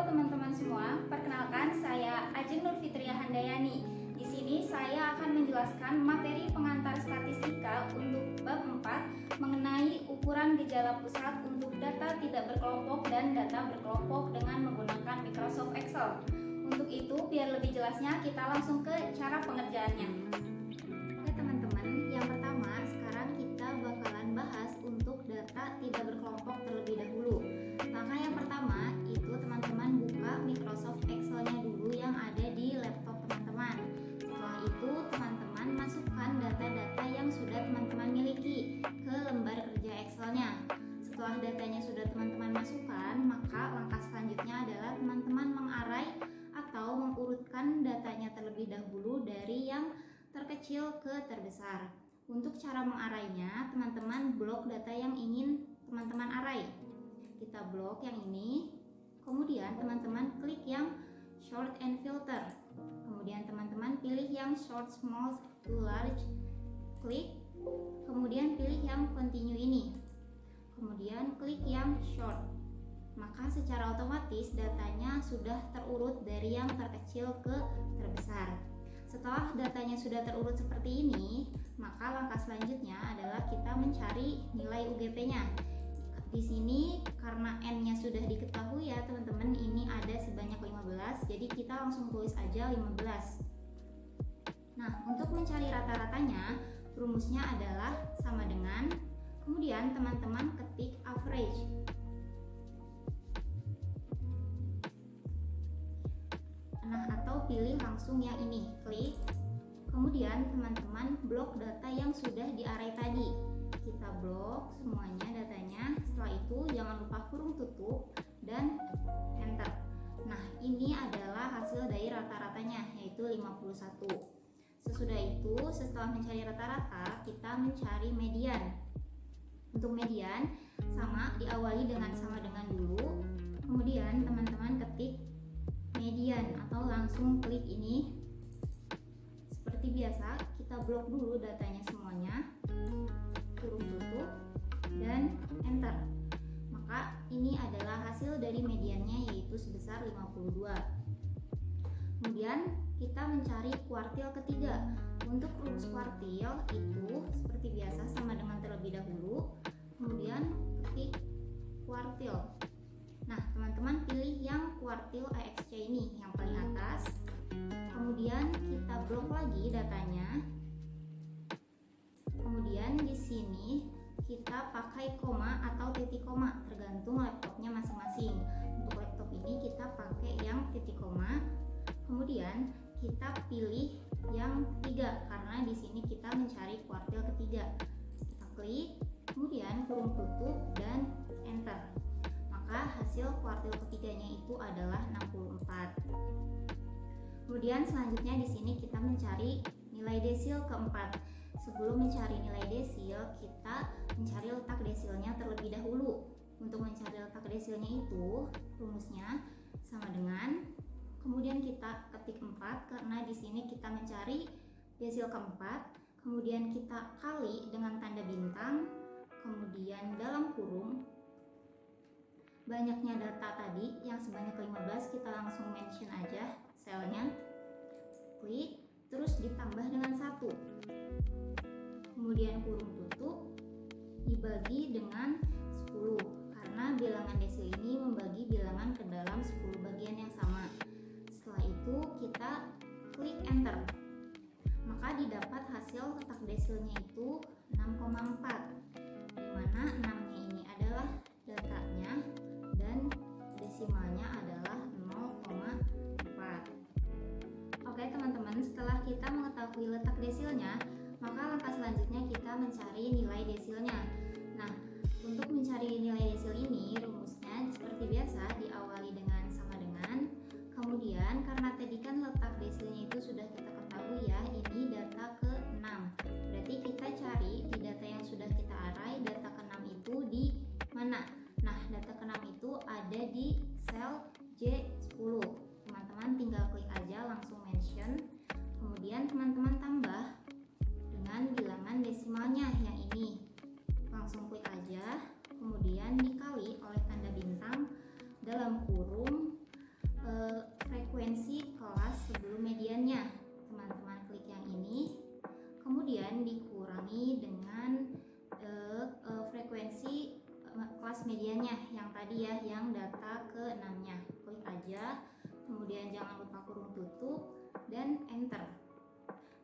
teman-teman semua, perkenalkan saya Ajeng Nurfitria Handayani. Di sini saya akan menjelaskan materi pengantar statistika untuk bab 4 mengenai ukuran gejala pusat untuk data tidak berkelompok dan data berkelompok dengan menggunakan Microsoft Excel. Untuk itu, biar lebih jelasnya kita langsung ke cara pengerjaannya. Oke teman-teman, yang pertama sekarang kita bakalan bahas untuk data tidak berkelompok terlebih dahulu. Maka yang pertama itu teman-teman buka Microsoft Excel-nya dulu yang ada di laptop teman-teman. Setelah itu teman-teman masukkan data-data yang sudah teman-teman miliki ke lembar kerja Excel-nya. Setelah datanya sudah teman-teman masukkan, maka langkah selanjutnya adalah teman-teman mengarai atau mengurutkan datanya terlebih dahulu dari yang terkecil ke terbesar. Untuk cara mengarainya, teman-teman blok data yang ingin teman-teman arai. Kita blok yang ini, kemudian teman-teman klik yang short and filter, kemudian teman-teman pilih yang short, small to large, klik, kemudian pilih yang continue ini, kemudian klik yang short. Maka secara otomatis datanya sudah terurut dari yang terkecil ke terbesar. Setelah datanya sudah terurut seperti ini, maka langkah selanjutnya adalah kita mencari nilai UGP-nya. Di sini karena N-nya sudah diketahui ya teman-teman, ini ada sebanyak 15, jadi kita langsung tulis aja 15. Nah, untuk mencari rata-ratanya, rumusnya adalah sama dengan, kemudian teman-teman ketik average. Nah, atau pilih langsung yang ini, klik. Kemudian teman-teman blok data yang sudah diarai tadi. Kita blok semuanya datanya. Setelah itu jangan lupa kurung tutup dan enter. Nah, ini adalah hasil dari rata-ratanya, yaitu 51. Sesudah itu, setelah mencari rata-rata, kita mencari median. Untuk median sama diawali dengan sama dengan dulu. Kemudian teman-teman ketik median atau langsung klik ini. Seperti biasa, kita blok dulu datanya semuanya, kurung tutup dan enter. Maka ini adalah hasil dari mediannya, yaitu sebesar 52. Kemudian kita mencari kuartil ketiga. Untuk rumus kuartil itu seperti biasa sama dengan terlebih dahulu, kemudian ketik kuartil. Nah, teman-teman pilih yang kuartil AXC ini yang paling atas. Kemudian kita blok lagi datanya. Kemudian di sini kita pakai koma atau titik koma, tergantung laptopnya masing-masing. Untuk laptop ini kita pakai yang titik koma. Kemudian kita pilih yang ketiga karena di sini kita mencari kuartil ketiga. Kita klik, kemudian kurung tutup dan enter. Maka hasil kuartil ketiganya itu adalah 64. Kemudian selanjutnya di sini kita mencari nilai desil keempat. Sebelum mencari nilai desil, kita mencari letak desilnya terlebih dahulu. Untuk mencari letak desilnya itu rumusnya sama dengan, kemudian kita ketik 4 karena di sini kita mencari desil keempat, kemudian kita kali dengan tanda bintang, kemudian dalam kurung banyaknya data tadi yang sebanyak 15 kita langsung mention aja selnya, klik, terus ditambah dengan 1, kemudian kurung tutup dibagi dengan 10 karena bilangan desil ini membagi bilangan ke dalam 10 bagian yang sama. Setelah itu kita klik enter, maka didapat hasil letak desilnya itu 6,4, dimana 6 nya ini adalah datanya dan desimalnya adalah 0,4. Oke teman-teman, setelah kita mengetahui letak desilnya, maka langkah selanjutnya kita mencari nilai desilnya. Nah, untuk mencari nilai desil ini rumusnya seperti biasa diawali dengan sama dengan, kemudian karena tadi kan letak desilnya itu sudah kita ketahui ya, ini data ke-6. Berarti kita cari di data yang sudah kita arai, data ke-6 itu di mana? Nah, data ke-6 itu ada di sel J10. Teman-teman tinggal klik aja langsung mention. Kemudian teman-teman tambah dengan bilangan desimalnya yang ini. Langsung klik aja, kemudian dikali oleh tanda bintang dalam kurung kemudian jangan lupa kurung tutup, dan enter.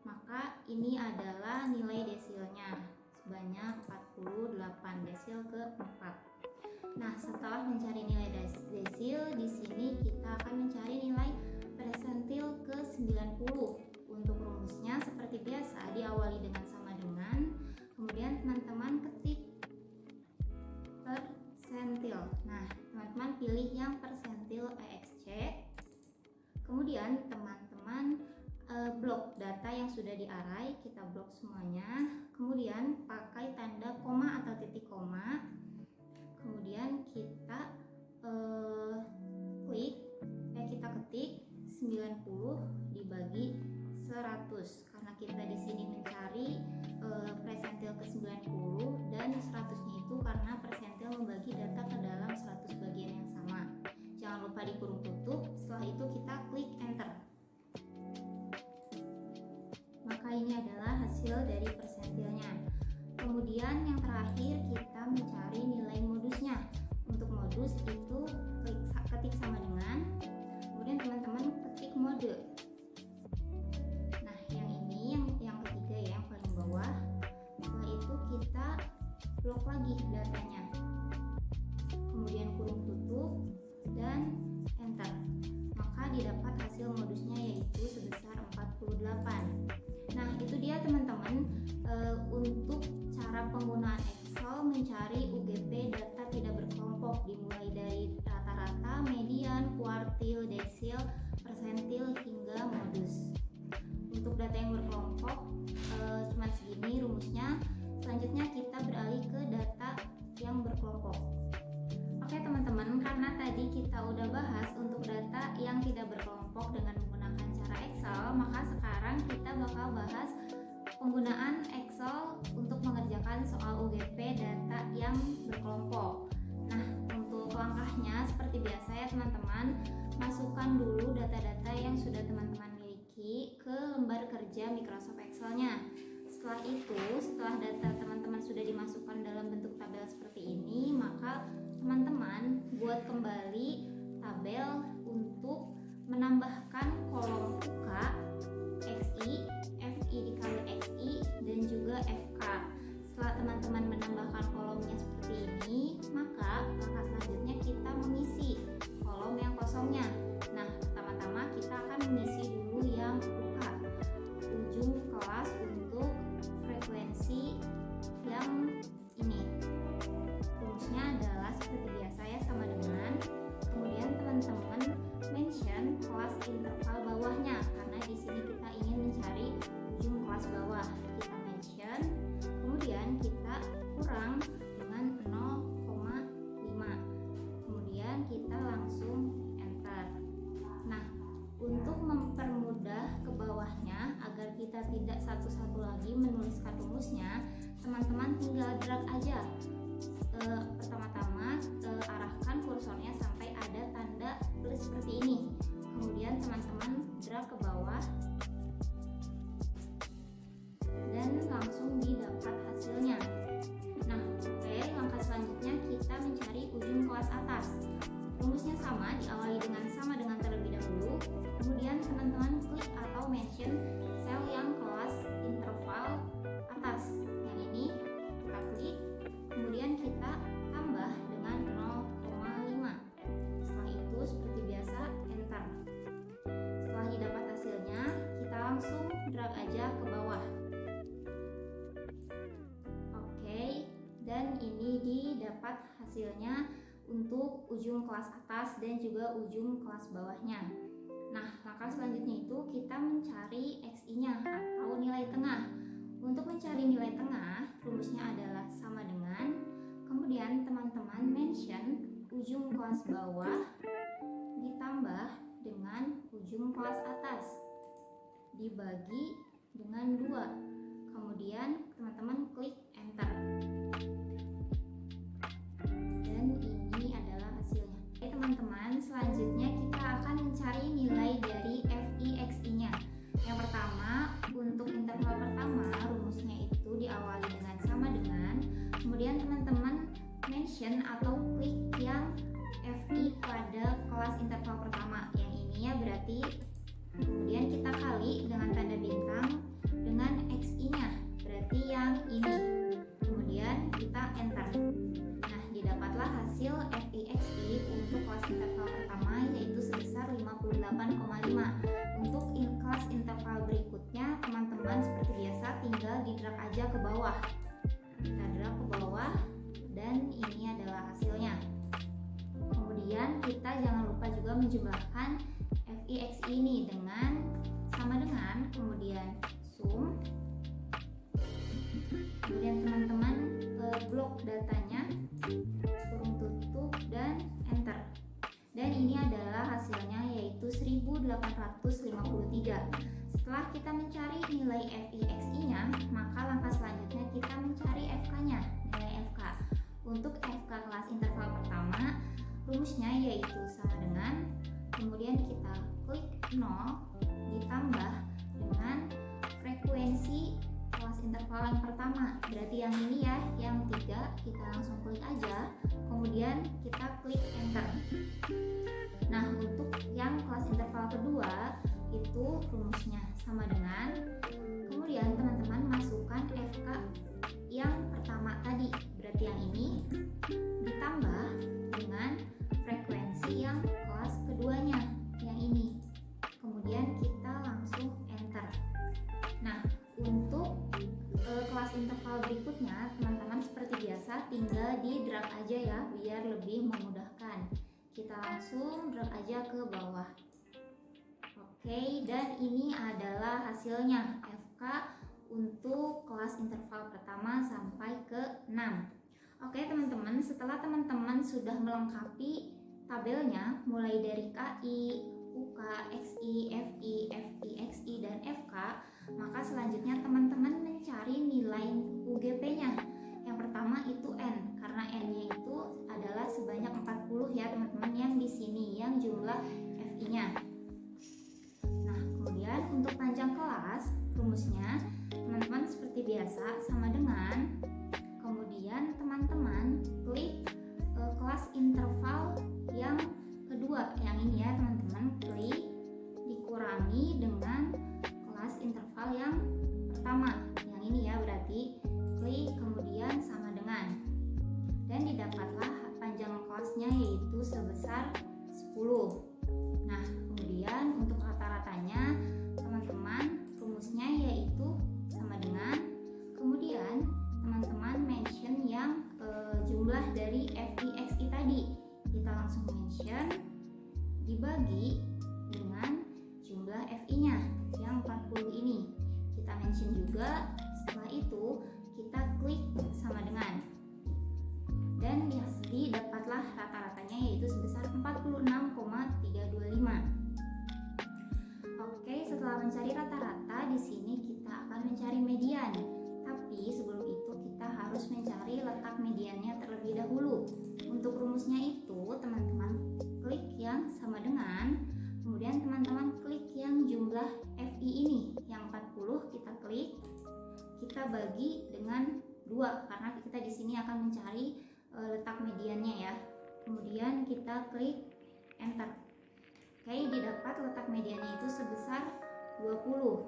Maka ini adalah nilai desilnya sebanyak 48 desil ke 4. Nah, setelah mencari nilai desil, di sini kita akan mencari nilai persentil ke 90. Untuk rumusnya seperti biasa diawali dengan sama dengan, kemudian teman-teman ketik persentil. Nah, teman-teman pilih yang persentil EXC. Kemudian teman-teman blok data yang sudah diarai, kita blok semuanya. Kemudian pakai tanda koma atau titik koma. Kemudian kita kita ketik 90 dibagi 100, karena kita di sini mencari persentil ke 90 dan 100-nya itu karena persentil membagi data ke dalam 100 bagian yang sama. Jangan lupa dikurung tutup. Setelah itu kita klik enter. Maka ini adalah hasil dari persentilnya. Kemudian yang terakhir kita mencari nilai modusnya. Untuk modus itu ketik sama dengan, kemudian teman-teman ketik mode. Nah, yang ini yang ketiga ya, yang paling bawah. Setelah itu kita blok lagi datanya, kemudian kurung tutup dan enter. Maka didapat hasil modusnya yaitu sebesar 48. Nah, itu dia teman-teman untuk cara penggunaan Excel mencari UGP data tidak berkelompok, dimulai dari rata-rata, median, kuartil, desil, persentil hingga modus. Untuk data yang berkelompok cuma segini rumusnya. Selanjutnya kita beralih ke data yang berkelompok. Oke teman-teman, karena tadi kita udah bahas untuk data yang tidak berkelompok dengan menggunakan cara Excel, maka sekarang kita bakal bahas penggunaan Excel untuk mengerjakan soal UGP data yang berkelompok. Nah, untuk langkahnya seperti biasa ya teman-teman, masukkan dulu data-data yang sudah teman-teman miliki ke lembar kerja Microsoft Excel-nya. Setelah itu, setelah data teman-teman sudah dimasukkan dalam bentuk tabel seperti ini, maka teman-teman buat kembali tabel untuk menambahkan kolom UK, XI, FI dikali XI, dan juga FK. Setelah teman-teman menambahkan kolomnya seperti ini, maka langkah selanjutnya kita mengisi kolom yang kosongnya. Nah, pertama-tama kita akan mengisi dulu yang UK, ujung kelas untuk frekuensi yang ini. Rumusnya adalah seperti biasa ya, sama dengan, kemudian teman-teman mention kelas interval bawahnya, karena di sini kita ingin mencari ujung kelas bawah. Kita mention, kemudian kita kurang dengan 0,5, kemudian kita langsung enter. Nah, untuk mempermudah ke bawahnya agar kita tidak satu-satu lagi menuliskan rumusnya, teman-teman tinggal drag aja. Pertama-tama arahkan kursornya sampai ada tanda plus seperti ini. Kemudian teman-teman drag ke bawah dan langsung didapat hasilnya. Nah, oke, langkah selanjutnya kita mencari ujung kelas atas. Rumusnya sama, diawali dengan sama dengan terlebih dahulu. Kemudian teman-teman klik atau mention sel yang kelas interval atas. Yang ini kita klik, kemudian kita tambah dengan 0,5. Setelah itu seperti biasa enter. Setelah didapat hasilnya, kita langsung drag aja ke bawah. Oke, dan ini didapat hasilnya untuk ujung kelas atas dan juga ujung kelas bawahnya. Nah, langkah selanjutnya itu kita mencari XI-nya atau nilai tengah. Untuk mencari nilai tengah, rumusnya adalah sama dengan, kemudian teman-teman mention ujung kelas bawah ditambah dengan ujung kelas atas dibagi dengan 2. Kemudian teman-teman klik enter. Dan ini adalah hasilnya. Oke teman-teman, selanjutnya kita akan mencari nilai dari FI/XI-nya. Yang pertama, untuk interval pertama, rumusnya itu diawali dengan sama dengan, kemudian teman-teman mention atau klik yang FI pada kelas interval pertama. Yang ini ya berarti menjumlahkan FI/XI ini dengan sama dengan, kemudian sum, kemudian teman-teman blok datanya, kurung tutup, dan enter. Dan ini adalah hasilnya, yaitu 1853. Setelah kita mencari nilai FI/XI-nya, maka langkah selanjutnya kita mencari FK-nya, nilai FK. Untuk FK kelas interval pertama, rumusnya yaitu sama dengan, kemudian kita klik 0 ditambah dengan frekuensi kelas interval yang pertama, berarti yang ini ya, yang 3, kita langsung klik aja, kemudian kita klik enter. Nah, untuk yang kelas interval kedua itu rumusnya sama dengan, kemudian teman-teman masukkan FK yang pertama tadi, berarti yang ini ditambah dengan frekuensi yang kelas keduanya, yang ini, kemudian kita langsung enter. Nah, untuk kelas interval berikutnya, teman-teman seperti biasa tinggal di drag aja ya, biar lebih memudahkan. Kita langsung drag aja ke bawah. Oke, dan ini adalah hasilnya FK untuk kelas interval pertama sampai ke 6. Oke teman-teman, setelah teman-teman sudah melengkapi tabelnya mulai dari KI, UK, XI, FI, FI/XI, dan FK, maka selanjutnya teman-teman mencari nilai UGP-nya. Yang pertama itu N, karena N-nya itu adalah sebanyak 40 ya teman-teman, yang di sini yang jumlah FI-nya. Nah, kemudian untuk panjang kelas, rumusnya teman-teman seperti biasa sama dengan, kemudian teman-teman klik kelas interval yang kedua, yang ini ya teman-teman, klik dikurangi dengan kelas interval yang pertama, yang ini ya, berarti klik kemudian sama dengan, dan didapatlah panjang kelasnya yaitu sebesar 10. Nah, kemudian untuk rata-ratanya teman-teman rumusnya yaitu sama dengan, kemudian teman-teman mention yang jumlah dari FI/XI tadi, kita langsung mention dibagi dengan jumlah FI-nya yang 40 ini, kita mention juga. Setelah itu kita klik sama dengan, dan didapatlah rata-ratanya yaitu sebesar 46,325. Oke, setelah mencari rata-rata, di sini kita akan mencari median. Tapi sebelum itu kita harus mencari letak mediannya terlebih dahulu. Untuk rumusnya itu teman-teman klik yang sama dengan, kemudian teman-teman klik yang jumlah FI ini, yang 40 kita klik, kita bagi dengan 2 karena kita di sini akan mencari letak mediannya ya. Kemudian kita klik enter. Oke, didapat letak mediannya itu sebesar 20.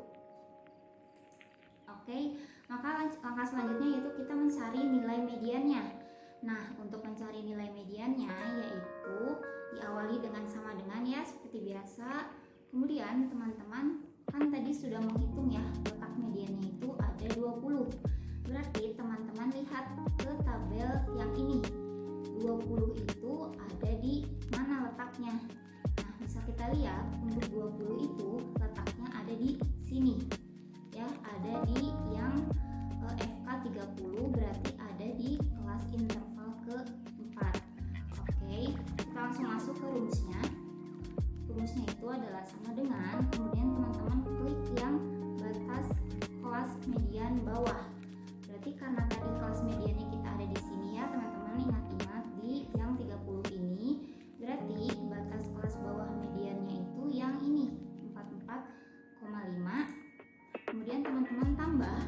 Oke, maka langkah selanjutnya yaitu kita mencari nilai mediannya. Nah, untuk mencari nilai mediannya yaitu diawali dengan sama dengan ya, seperti biasa. Kemudian teman-teman kan tadi sudah menghitung ya, letak mediannya itu ada 20. Berarti teman-teman lihat ke tabel yang ini, 20 itu ada di mana letaknya. Nah, bisa kita lihat untuk 20 itu letaknya ada di sini ya, ada di yang FK 30, berarti ada di kelas interval ke-4. Oke, kita langsung masuk ke rumusnya. Rumusnya itu adalah sama dengan, kemudian teman-teman klik yang batas kelas median bawah. Berarti karena tadi kelas mediannya kita ada di sini ya teman-teman, ingat-ingat di yang 30 ini, berarti batas kelas bawah mediannya itu yang ini 44,5. kemudian teman-teman tambah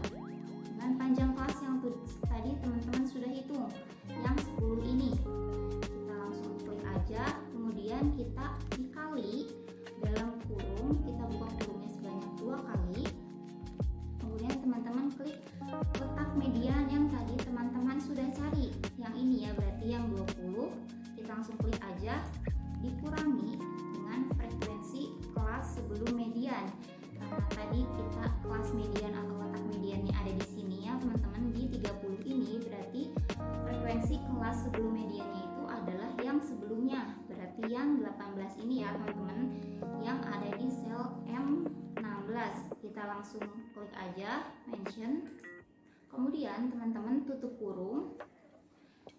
dengan panjang kelas yang tadi teman-teman sudah hitung, yang 10 ini. Kita langsung klik aja, kemudian kita dikali dalam kurung, kita buka kurungnya sebanyak 2 kali. Kemudian teman-teman klik letak median yang tadi teman-teman sudah cari, yang ini ya, berarti yang 20. Kita langsung klik aja, dikurangi dengan frekuensi kelas sebelum median. Karena tadi kita kelas median atau letak mediannya ada di sini ya teman-teman, di 30 ini, berarti frekuensi kelas sebelum mediannya itu adalah yang sebelumnya, berarti yang 18 ini ya. teman-teman, yang ada di sel M16. Kita langsung klik aja mention. Kemudian teman-teman tutup kurung,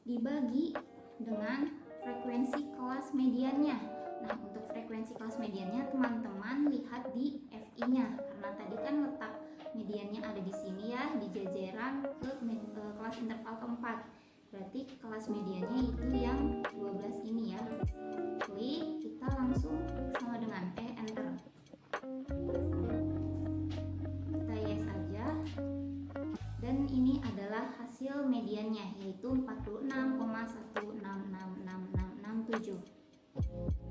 dibagi dengan frekuensi kelas mediannya. Nah, untuk frekuensi kelas mediannya teman-teman lihat di FI-nya, karena tadi kan letak mediannya ada di sini ya, di jajaran kelas interval keempat. Berarti kelas mediannya itu yang 12 ini ya. Klik, kita langsung sama dengan enter. Kita yes aja. Dan ini adalah hasil mediannya, yaitu 46,1666667.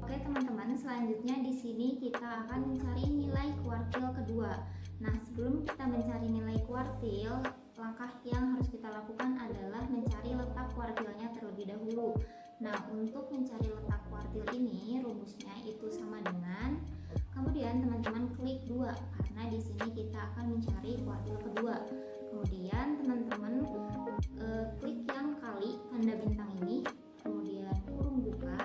Oke teman-teman, selanjutnya di sini kita akan mencari nilai kuartil kedua. Nah, sebelum kita mencari nilai kuartil, langkah yang harus kita lakukan adalah mencari letak kuartilnya terlebih dahulu. Nah, untuk mencari letak kuartil ini rumusnya itu sama dengan, kemudian teman-teman klik 2 karena di sini kita akan mencari kuartil kedua. Kemudian teman-teman klik yang kali tanda bintang ini, kemudian kurung buka,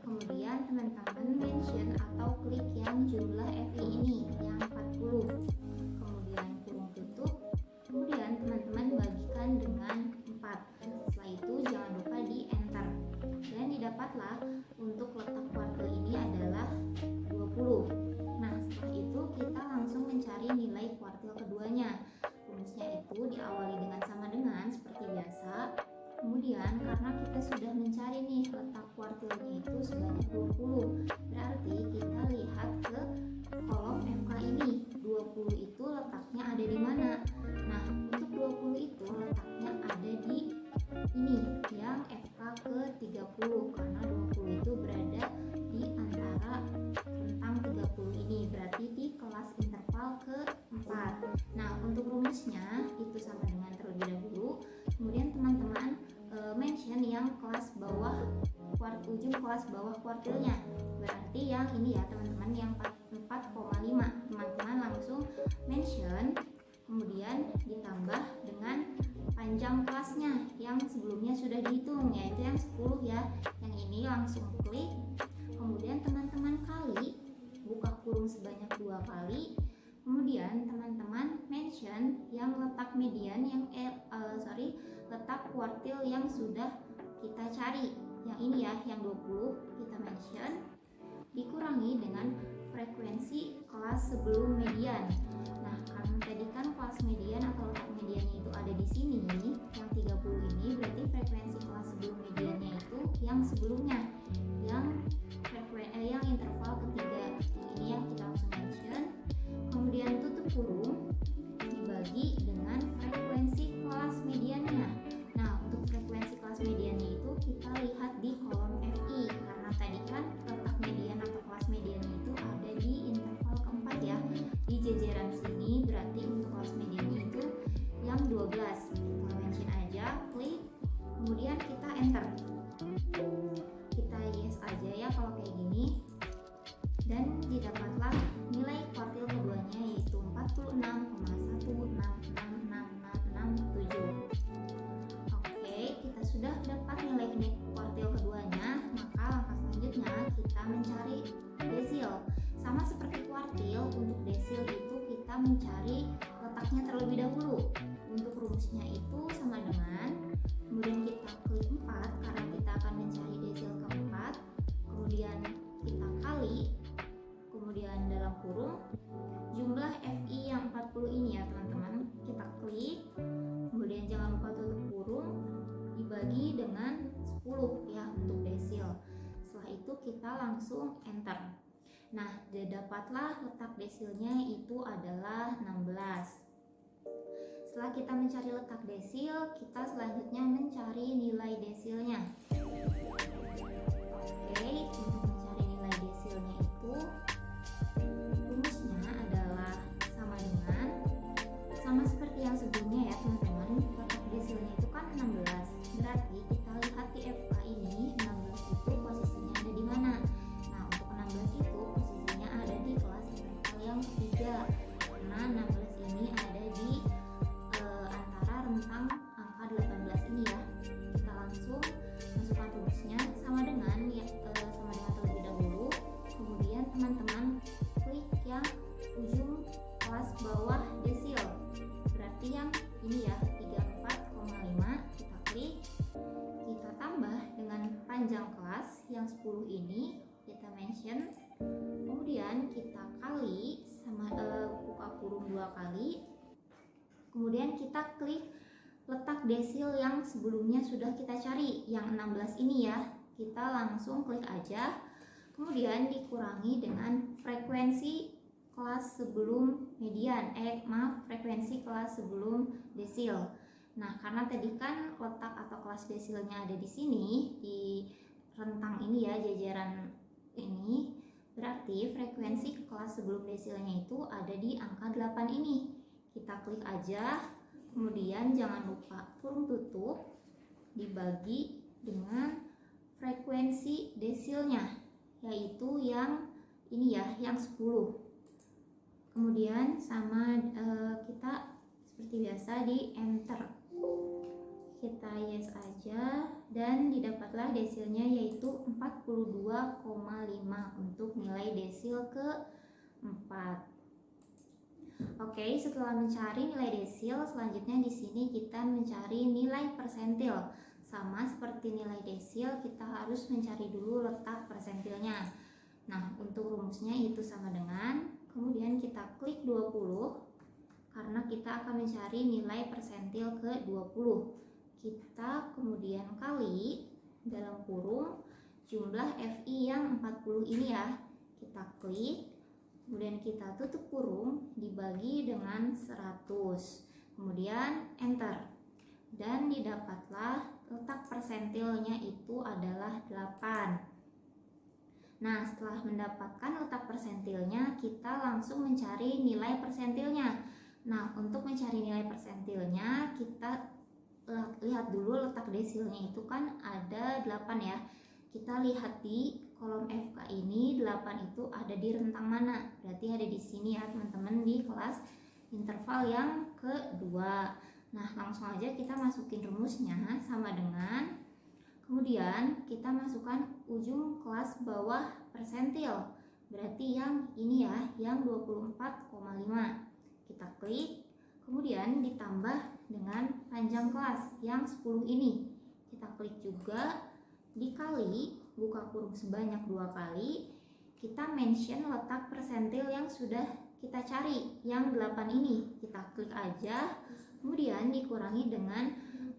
kemudian teman-teman mention atau klik yang jumlah FI ini yang 40, kemudian kurung tutup, kemudian teman-teman bagikan dengan 4. Setelah itu jangan lupa di enter, dan didapatlah untuk letak kuartil ini adalah 20. Nah, setelah itu kita langsung mencari nilai kuartil keduanya. Rumusnya itu diawali dengan sama dengan seperti biasa. Kemudian karena kita sudah mencari nih letak kuartilnya itu sebanyak 20, berarti kita lihat ke kolom FK ini. 20 itu letaknya ada di mana? Nah, untuk 20 itu letaknya ada di ini yang FK ke 30, karena 20 itu berada di antara rentang 30 ini, berarti di kelas interval ke-4. Nah, untuk rumusnya itu sama dengan terlebih dahulu. Kemudian teman-teman mention yang kelas bawah ujung kelas bawah kuartilnya. Berarti yang ini ya teman-teman, yang 4,5. Teman-teman langsung mention, kemudian ditambah dengan panjang kelasnya yang sebelumnya sudah dihitung, yaitu yang 10 ya. Yang ini langsung klik, kemudian teman-teman kali, buka kurung sebanyak 2 kali. Kemudian teman-teman mention yang letak median yang letak kuartil yang sudah kita cari. Yang ini ya, yang 20 kita mention, dikurangi dengan frekuensi kelas sebelum median. Nah, karena tadi kan kelas median atau letak mediannya itu ada di sini, yang 30 ini, berarti frekuensi kelas sebelum mediannya itu yang sebelumnya, yang interval ketiga. Yang ini yang kita langsung mention. Kemudian tutup kurung, dibagi dengan frekuensi kelas mediannya. Nah, untuk frekuensi kelas mediannya itu kita lihat di kolom FI, karena tadi kan letak median atau kelas mediannya itu ada di interval keempat ya, di jajaran sini. Berarti untuk kelas mediannya itu yang 12. Kita mention aja, klik, kemudian kita enter. Kita yes aja ya kalau kayak gini, dan didapatlah nilai kuartil keduanya yaitu 46,1666667. Oke, kita sudah dapat nilai kuartil keduanya, maka langkah selanjutnya kita mencari desil. Sama seperti kuartil, untuk desil itu kita mencari letaknya terlebih dahulu. Untuk rumusnya itu sama dengan, kemudian kita klik 4 karena kita akan mencari desil keempat, kemudian kita kali, kemudian dalam kurung jumlah FI yang 40 ini ya teman-teman, kita klik, kemudian jangan lupa tutup kurung, dibagi dengan 10 ya untuk desil. Setelah itu kita langsung enter. Nah, dapatlah letak desilnya itu adalah 16. Setelah kita mencari letak desil, kita selanjutnya mencari nilai desilnya. Oke, untuk mencari nilai desilnya itu rumusnya adalah sama seperti yang sebelumnya ya teman-teman. Letak desilnya itu kan 16, berarti kita lihat di FK ini 16 itu posisinya ada di mana. Nah, untuk 16 itu posisinya ada di kelas interval yang ketiga, karena 16 ini ada di antara rentang angka 18 ini ya. Kita langsung masukkan rumusnya sama dengan terlebih buka kurung 2 kali. Kemudian kita klik letak desil yang sebelumnya sudah kita cari, yang 16 ini ya. Kita langsung klik aja. Kemudian dikurangi dengan frekuensi kelas sebelum median, frekuensi kelas sebelum desil. Nah, karena tadi kan letak atau kelas desilnya ada di sini, di rentang ini ya, jajaran ini, berarti frekuensi kelas sebelum desilnya itu ada di angka 8 ini. Kita klik aja, kemudian jangan lupa kurung tutup dibagi dengan frekuensi desilnya, yaitu yang ini ya, yang 10. Kemudian sama kita seperti biasa di enter, kita yes aja, dan didapatlah desilnya yaitu 42,5 untuk nilai desil ke-4. Oke, setelah mencari nilai desil, selanjutnya di sini kita mencari nilai persentil. Sama seperti nilai desil, kita harus mencari dulu letak persentilnya. Nah, untuk rumusnya itu sama dengan, kemudian kita klik 20 karena kita akan mencari nilai persentil ke-20. Kita kemudian kali dalam kurung jumlah FI yang 40 ini ya. Kita klik, kemudian kita tutup kurung dibagi dengan 100, kemudian enter, dan didapatlah letak persentilnya itu adalah 8. Nah, setelah mendapatkan letak persentilnya, kita langsung mencari nilai persentilnya. Nah, untuk mencari nilai persentilnya, kita lihat dulu letak desilnya itu kan ada 8 ya. Kita lihat di kolom FK ini 8 itu ada di rentang mana? Berarti ada di sini ya teman-teman, di kelas interval yang kedua. Nah, langsung aja kita masukin rumusnya sama dengan, kemudian kita masukkan ujung kelas bawah persentil. Berarti yang ini ya, yang 24,5. Kita klik, kemudian ditambah dengan panjang kelas yang 10 ini. Kita klik juga, dikali buka kurung sebanyak 2 kali, kita mention letak persentil yang sudah kita cari yang 8 ini. Kita klik aja, kemudian dikurangi dengan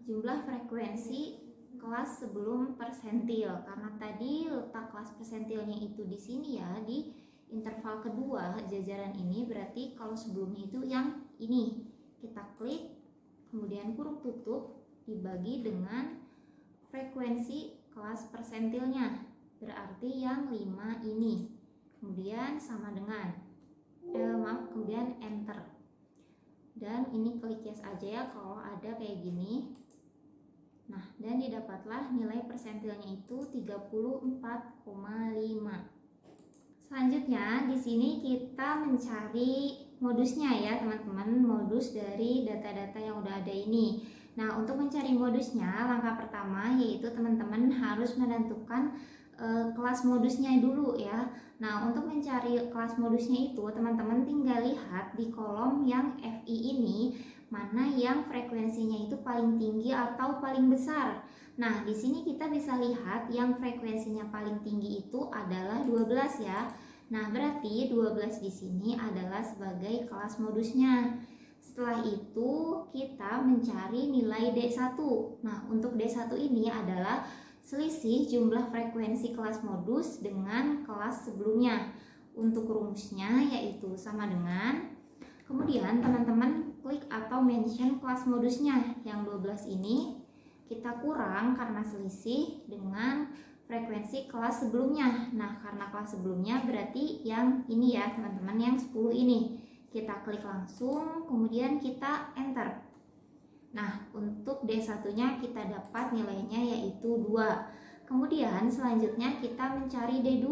jumlah frekuensi kelas sebelum persentil, karena tadi letak kelas persentilnya itu di sini ya, di interval kedua jajaran ini, berarti kalau sebelumnya itu yang ini. Kita klik, kemudian kurung tutup dibagi dengan frekuensi kelas persentilnya, berarti yang 5 ini. Kemudian sama dengan kemudian enter, dan ini klik yes aja ya kalau ada kayak gini. Nah, dan didapatlah nilai persentilnya itu 34,5. Selanjutnya di sini kita mencari modusnya ya teman-teman, modus dari data-data yang udah ada ini. Nah, untuk mencari modusnya, langkah pertama yaitu teman-teman harus menentukan kelas modusnya dulu ya. Nah, untuk mencari kelas modusnya itu teman-teman tinggal lihat di kolom yang FI ini, mana yang frekuensinya itu paling tinggi atau paling besar. Nah, di sini kita bisa lihat yang frekuensinya paling tinggi itu adalah 12 ya. Nah, berarti 12 di sini adalah sebagai kelas modusnya. Setelah itu kita mencari nilai D1. Nah, untuk D1 ini adalah selisih jumlah frekuensi kelas modus dengan kelas sebelumnya. Untuk rumusnya yaitu sama dengan, kemudian teman-teman klik atau mention kelas modusnya yang 12 ini, kita kurang karena selisih dengan frekuensi kelas sebelumnya. Nah, karena kelas sebelumnya berarti yang ini ya teman-teman, yang 10 ini. Kita klik langsung, kemudian kita enter. Nah, untuk D1-nya kita dapat nilainya yaitu 2. Kemudian selanjutnya kita mencari D2.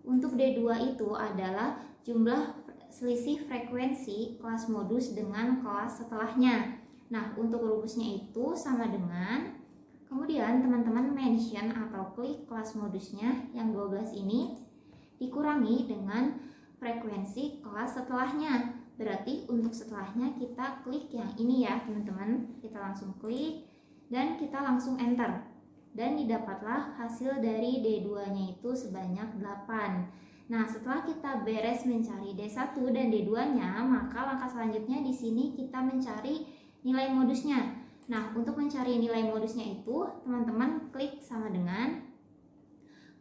Untuk D2 itu adalah jumlah selisih frekuensi kelas modus dengan kelas setelahnya. Nah, untuk rumusnya itu sama dengan, kemudian teman-teman mention atau klik kelas modusnya yang 12 ini dikurangi dengan frekuensi kelas setelahnya. Berarti untuk setelahnya kita klik yang ini ya teman-teman. Kita langsung klik dan kita langsung enter. Dan didapatlah hasil dari D2 nya itu sebanyak 8. Nah, setelah kita beres mencari D1 dan D2-nya, maka langkah selanjutnya di sini kita mencari nilai modusnya. Nah, untuk mencari nilai modusnya itu, teman-teman klik sama dengan,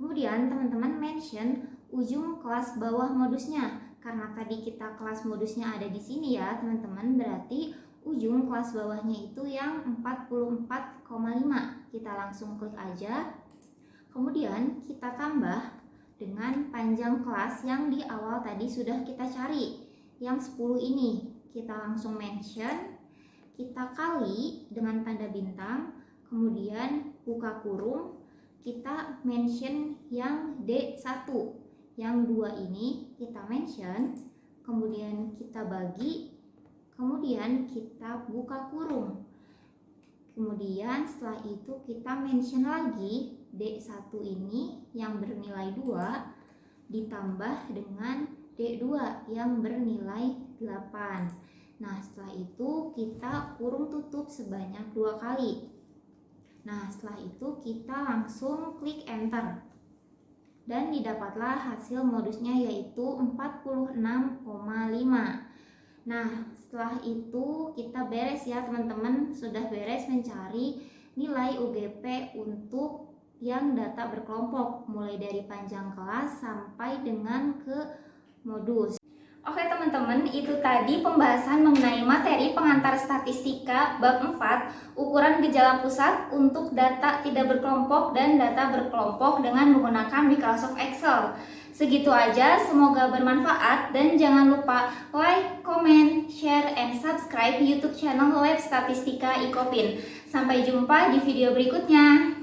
kemudian teman-teman mention ujung kelas bawah modusnya. Karena tadi kita kelas modusnya ada di sini ya, teman-teman, berarti ujung kelas bawahnya itu yang 44,5. Kita langsung klik aja. Kemudian kita tambah dengan panjang kelas yang di awal tadi sudah kita cari, yang 10 ini. Kita langsung mention, kita kali dengan tanda bintang, kemudian buka kurung, kita mention yang D1. Yang 2 ini kita mention, kemudian kita bagi, kemudian kita buka kurung. Kemudian setelah itu kita mention lagi D1 ini yang bernilai 2 ditambah dengan D2 yang bernilai 8. Nah, setelah itu kita kurung tutup sebanyak 2 kali. Nah, setelah itu kita langsung klik enter. Dan didapatlah hasil modusnya yaitu 46,5. Nah, setelah itu kita beres ya teman-teman, sudah beres mencari nilai UGP untuk yang data berkelompok, mulai dari panjang kelas sampai dengan ke modus. Oke teman-teman, itu tadi pembahasan mengenai materi pengantar statistika bab 4, ukuran gejala pusat untuk data tidak berkelompok dan data berkelompok dengan menggunakan Microsoft Excel. Segitu aja, semoga bermanfaat dan jangan lupa like, comment, share, and subscribe YouTube channel Lab Statistika IKOPIN. Sampai jumpa di video berikutnya.